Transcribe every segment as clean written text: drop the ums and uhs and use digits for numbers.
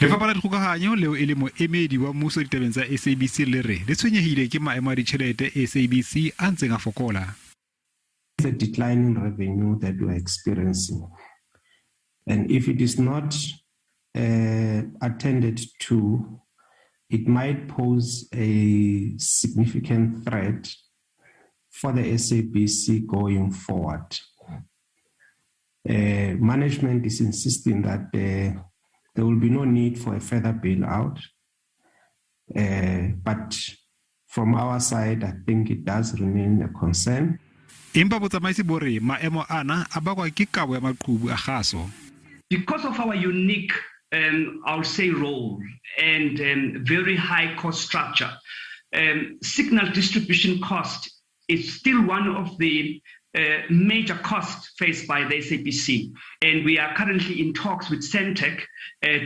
Lefapha la Dikgokahanyo leo e le moemedi wa mmuso ditabeng tsa SABC le re le tshwenyehile ke maemo a ditjhelete SABC a ntseng a fokola. The decline in revenue that we are experiencing, and if it is not attended to, it might pose a significant threat for the SABC going forward. Management is insisting that there will be no need for a further bailout, but from our side, I think it does remain a concern. Empa botsamaisi bo re maemo ana a bakwa ke kabo ya maqhubu a kgaso. Because of our unique, I would say, role and very high cost structure, signal distribution cost is still one of the major costs faced by the SABC. And we are currently in talks with Centec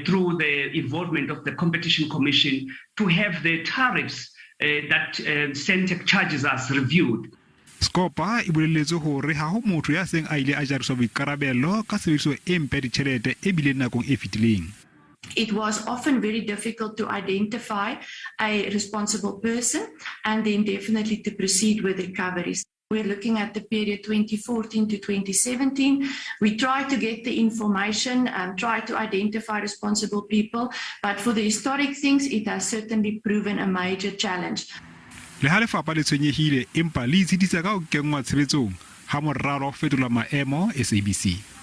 through the involvement of the Competition Commission to have the tariffs that Centec charges us reviewed. SCOPA e boleletse hore ha ho motho ya seng a ile a jariswa boikarabelo ka sebediso e mpe ditjhelete e bile nakong e fetileng. It was often very difficult to identify a responsible person and then definitely to proceed with recoveries. We're looking at the period 2014 to 2017. We tried to get the information and try to identify responsible people, but for the historic things, it has certainly proven a major challenge. Le ha lefapha le tshwenyehile empa le itshedisa ka ho kenngwa tshebetsong ha moralo wa ho fetola maemo SABC.